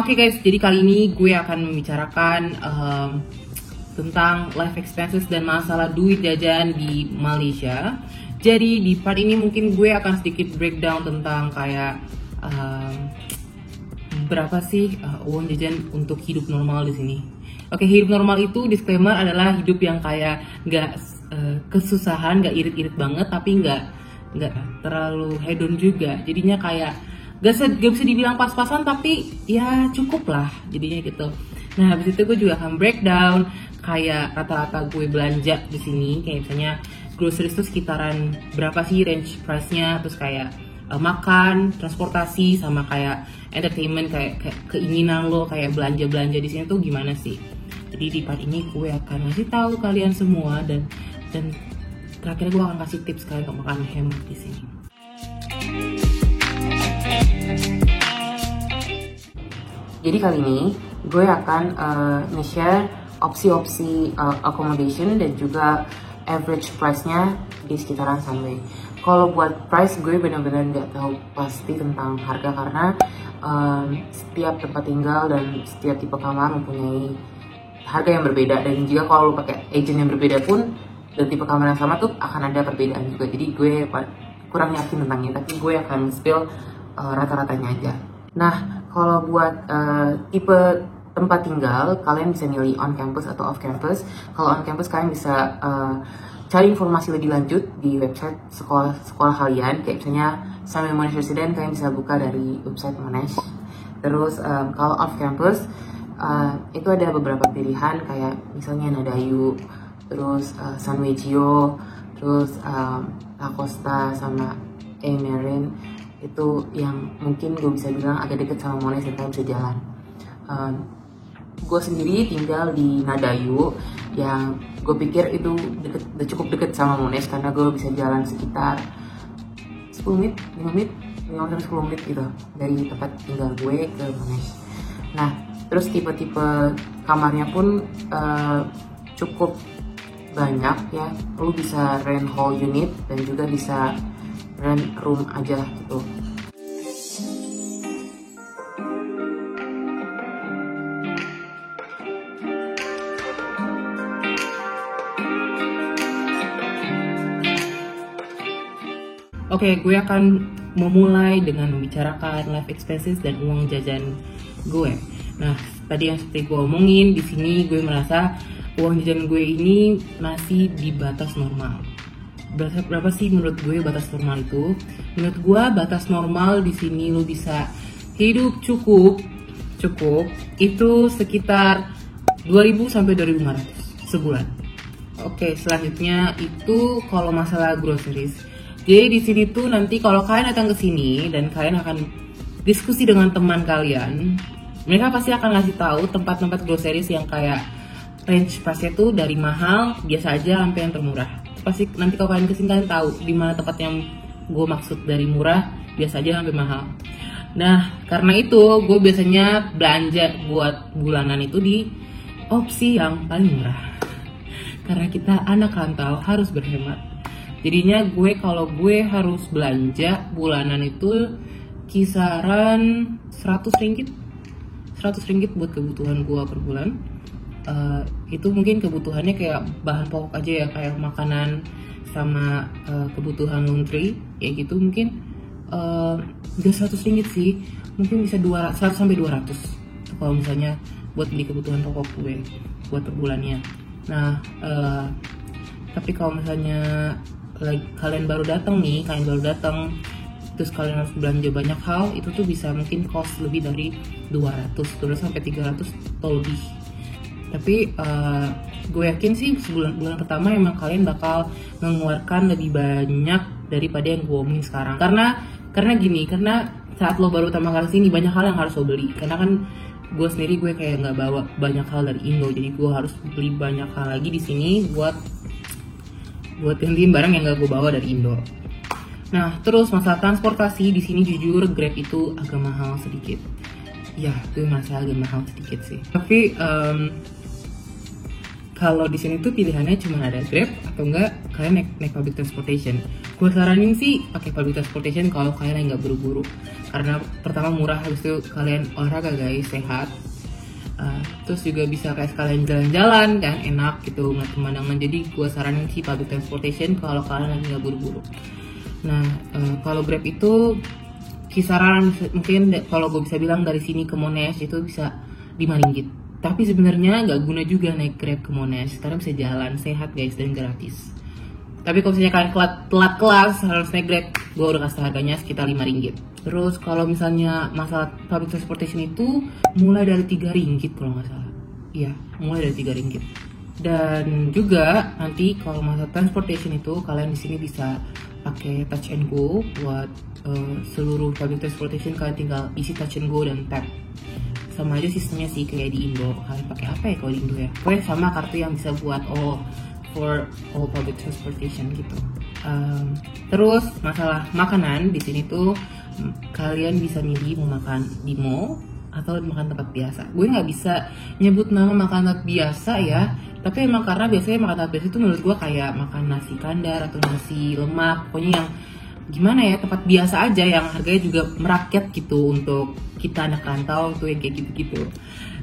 Oke guys, jadi kali ini gue akan membicarakan tentang life expenses dan masalah duit jajan di Malaysia. Jadi di part ini mungkin gue akan sedikit breakdown tentang kayak berapa sih uang jajan untuk hidup normal di sini. Oke, hidup normal itu disclaimer adalah hidup yang kayak nggak kesusahan, nggak irit-irit banget, tapi nggak terlalu hedon juga. Jadinya kayak gak bisa dibilang pas-pasan, tapi ya cukup lah jadinya gitu. Nah habis itu gue juga akan breakdown kayak rata-rata gue belanja di sini, kayak misalnya groceries itu sekitaran berapa sih range price-nya, terus kayak makan, transportasi, sama kayak entertainment, kayak keinginan lo kayak belanja-belanja di sini tuh gimana sih. Jadi di part ini gue akan ngasih tahu kalian semua dan terakhir gue akan kasih tips kalian untuk makan hemat di sini. Jadi kali ini gue akan nge-share opsi-opsi accommodation dan juga average price-nya di sekitaran Sunway. Kalau buat price gue benar-benar nggak tahu pasti tentang harga karena setiap tempat tinggal dan setiap tipe kamar mempunyai harga yang berbeda, dan juga kalau lo pakai agent yang berbeda pun dan tipe kamar yang sama tuh akan ada perbedaan juga. Jadi gue kurang yakin tentangnya, tapi gue akan spill rata-ratanya aja. Nah, kalau buat tipe tempat tinggal, kalian bisa milih on campus atau off campus. Kalau on campus kalian bisa cari informasi lebih lanjut di website sekolah kalian. Kayak misalnya Sunway Monash Resident, kalian bisa buka dari website Monash. Terus kalau off campus itu ada beberapa pilihan kayak misalnya Nadayu, terus Sunway Geo, terus La Costa sama Emerin. Itu yang mungkin gue bisa bilang agak deket sama Monash dan kalian bisa jalan. Gue sendiri tinggal di Nadayu yang gue pikir itu cukup deket sama Monash karena gue bisa jalan sekitar 10 menit, 5 menit, 10 menit gitu dari tempat tinggal gue ke Monash. Nah, terus tipe-tipe kamarnya pun cukup banyak ya. Lu bisa rent whole unit dan juga bisa rent room aja gitu. Oke, gue akan memulai dengan membicarakan life expenses dan uang jajan gue. Nah, tadi yang seperti gue omongin, di sini gue merasa uang jajan gue ini masih di batas normal. Berapa sih menurut gue batas normal itu? Menurut gue batas normal di sini lo bisa hidup cukup itu sekitar 2.000 sampai 2.500 sebulan. Oke, selanjutnya itu kalau masalah groceries. Jadi di sini tuh nanti kalau kalian datang ke sini dan kalian akan diskusi dengan teman kalian, mereka pasti akan ngasih tahu tempat-tempat groceries yang kayak range price-nya tuh dari mahal biasa aja sampai yang termurah. Pasti nanti kalau kalian kesini kalian tahu di mana tempat yang gue maksud, dari murah biasa aja sampai mahal. Nah, karena itu gue biasanya belanja buat bulanan itu di opsi yang paling murah. Karena kita anak rantau harus berhemat. Jadinya kalau gue harus belanja bulanan itu kisaran 100 ringgit buat kebutuhan gue per bulan. Itu mungkin kebutuhannya kayak bahan pokok aja ya, kayak makanan sama kebutuhan laundry kayak gitu. Mungkin gak 100 ringgit sih, mungkin bisa 100 sampai 200 kalau misalnya buat beli kebutuhan pokok gue buat per bulannya. Nah, tapi kalau misalnya kalian baru datang terus kalian harus belanja banyak hal, itu tuh bisa mungkin cost lebih dari 200 sampai 300 atau lebih. Tapi gue yakin sih bulan pertama emang kalian bakal mengeluarkan lebih banyak daripada yang gue omongin sekarang. Karena saat lo baru pertama kali sini banyak hal yang harus lo beli. Karena kan gue sendiri kayak nggak bawa banyak hal dari Indo, jadi gue harus beli banyak hal lagi di sini buat gantiin barang yang nggak gue bawa dari Indo. Nah, terus masalah transportasi di sini jujur Grab itu agak mahal sedikit. Ya, itu masih agak mahal sedikit sih. Tapi kalau di sini tuh pilihannya cuma ada Grab atau enggak kalian naik public transportation. Gue saranin sih pakai public transportation kalau kalian nggak buru-buru, karena pertama murah, habis itu kalian olahraga guys, sehat. Terus juga bisa kayak sekalian jalan-jalan kan, enak gitu ngeliat pemandangan. Jadi gue saranin sih public transportation kalau kalian lagi nggak buru-buru. Nah kalau Grab itu kisaran mungkin kalau gue bisa bilang dari sini ke Monash itu bisa 5 ringgit. Tapi sebenarnya nggak guna juga naik Grab ke Monash karena bisa jalan sehat guys dan gratis. Tapi kalau misalnya kalian telat kelas harus naik Grab, gue udah kasih harganya sekitar 5 ringgit. Terus kalau misalnya masalah public transportation itu mulai dari 3 ringgit kalau nggak salah. Iya, mulai dari 3 ringgit. Dan juga nanti kalau masalah transportation itu kalian di sini bisa pakai touch and go buat seluruh public transportation. Kalian tinggal isi touch and go dan tap. Sama aja sistemnya sih kayak di Indo. Kalian pakai apa ya kalau di Indo ya? Pokoknya sama kartu yang bisa buat for all public transportation gitu. Terus masalah makanan di sini tuh kalian bisa milih mau makan di mall atau makan tempat biasa. Gue nggak bisa nyebut nama makan tempat biasa ya, tapi emang karena biasanya makan tempat biasa itu menurut gue kayak makan nasi kandar atau nasi lemak, pokoknya yang gimana ya, tempat biasa aja yang harganya juga merakyat gitu untuk kita anak rantau tuh yang kayak gitu-gitu.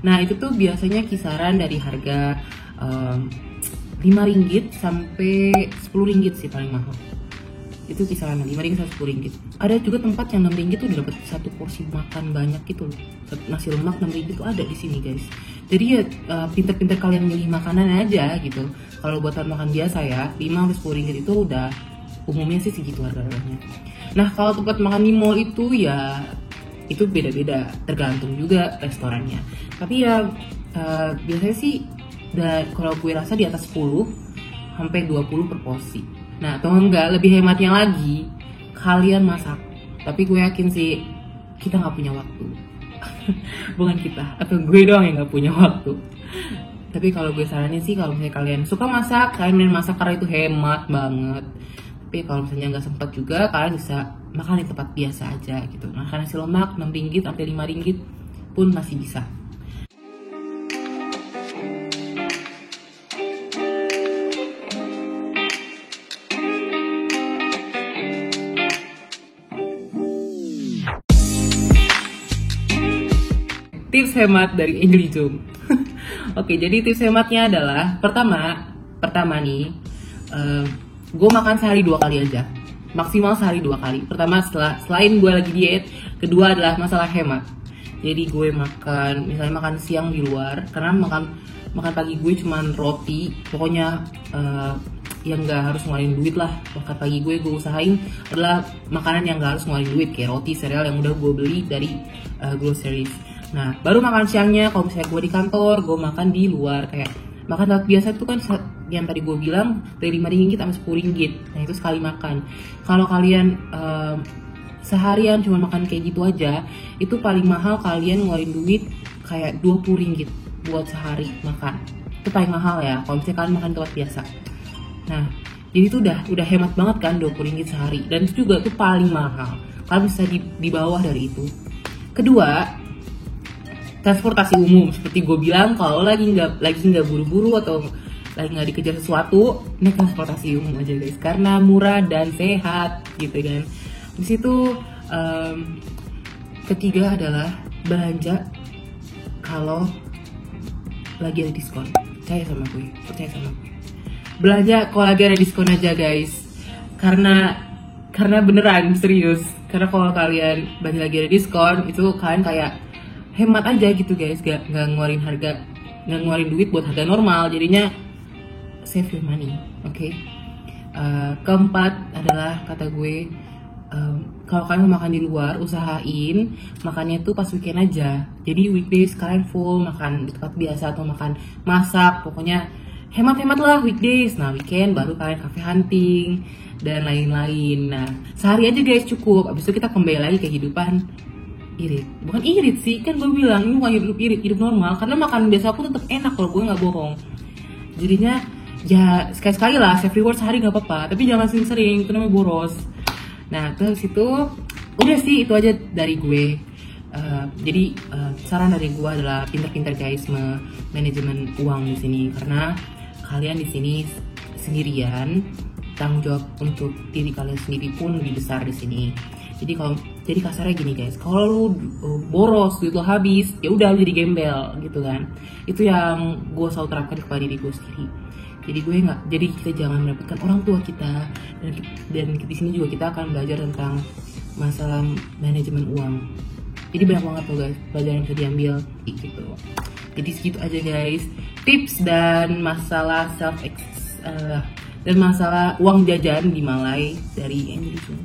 Nah itu tuh biasanya kisaran dari harga 5 ringgit sampai 10 ringgit sih paling mahal. Itu kisaran 5 ringgit sampai 10 ringgit. Ada juga tempat yang 6 ringgit tuh udah dapat satu porsi makan banyak gitu loh. Nasi lemak 6 ringgit tuh ada di sini guys. Jadi ya pinter-pinter kalian milih makanan aja gitu. Kalau buatan makan biasa ya 5 sampai 10 ringgit itu udah umumnya sih segitu harganya. Nah kalau tempat makan di mall itu ya itu beda-beda, tergantung juga restorannya. Tapi ya biasanya sih kalau gue rasa di atas 10 sampai 20 per porsi. Nah atau enggak lebih hematnya lagi kalian masak. Tapi gue yakin sih kita nggak punya waktu. Bukan kita, atau gue doang yang nggak punya waktu. Tapi kalau gue saranin sih kalau misalnya kalian suka masak, kalian masak karena itu hemat banget. Tapi kalau misalnya nggak sempat juga, kalian bisa makan di tempat biasa aja gitu. Makan nasi lemak 6 ringgit sampai 5 ringgit pun masih bisa. Tips hemat dari Angel Zoom. Oke, jadi tips hematnya adalah pertama nih, gue makan sehari 2 kali aja, maksimal sehari 2 kali. Pertama selain gue lagi diet, kedua adalah masalah hemat. Jadi gue misalnya makan siang di luar, karena makan pagi gue cuman roti, pokoknya yang nggak harus ngeluarin duit lah. Makan pagi gue usahain adalah makanan yang nggak harus ngeluarin duit, kayak roti, sereal yang udah gue beli dari groceries. Nah baru makan siangnya kalau misalnya gue di kantor, gue makan di luar kayak makan tempat biasa itu kan yang tadi gue bilang dari 5 ringgit sampai 10 ringgit. Nah itu sekali makan. Kalau kalian seharian cuma makan kayak gitu aja, itu paling mahal kalian ngeluarin duit kayak 20 ringgit buat sehari makan. Itu paling mahal ya kalau misalnya kalian makan tempat biasa. Nah jadi itu udah hemat banget kan 20 ringgit sehari, dan itu juga tuh paling mahal. Kalian bisa di bawah dari itu. Kedua, transportasi umum seperti gue bilang, kalau lagi nggak buru-buru atau lagi nggak dikejar sesuatu, naik transportasi umum aja guys, karena murah dan sehat gitu kan. Di situ ketiga adalah belanja kalau lagi ada diskon. Percaya sama gue. Belanja kalau lagi ada diskon aja guys, karena beneran serius. Karena kalau kalian belanja lagi ada diskon, itu kalian kayak hemat aja gitu guys, gak ngeluarin duit buat harga normal, jadinya save your money, oke? Keempat adalah kata gue, kalau kalian mau makan di luar, usahain makannya tuh pas weekend aja. Jadi weekdays kalian full makan di tempat biasa atau makan masak, pokoknya hemat-hemat lah weekdays. Nah weekend baru kalian cafe hunting dan lain-lain. Nah sehari aja guys cukup, abis itu kita kembali lagi ke kehidupan bukan irit sih, kan gue bilang ini bukan hidup normal, karena makan biasa aku tetap enak kalau gue nggak bohong. Jadinya ya sekali-sekali lah save reward sehari nggak apa-apa, tapi jangan sering-sering, itu namanya boros. Nah terus itu udah sih, itu aja dari gue. Jadi saran dari gue adalah pinter-pinter guys manajemen uang di sini, karena kalian di sini sendirian, tanggung jawab untuk diri kalian sendiri pun lebih besar di sini. Jadi kasarnya gini guys, kalau lu boros, duit lo habis, ya udah lu jadi gembel gitu kan. Itu yang gue selalu terapkan kepada diri gue sendiri. Jadi kita jangan merepotkan orang tua kita, dan di sini juga kita akan belajar tentang masalah manajemen uang. Jadi banyak banget tuh guys pelajaran yang bisa diambil gitu. Jadi segitu aja guys, tips dan masalah dan masalah uang jajan di Malai dari Indonesia.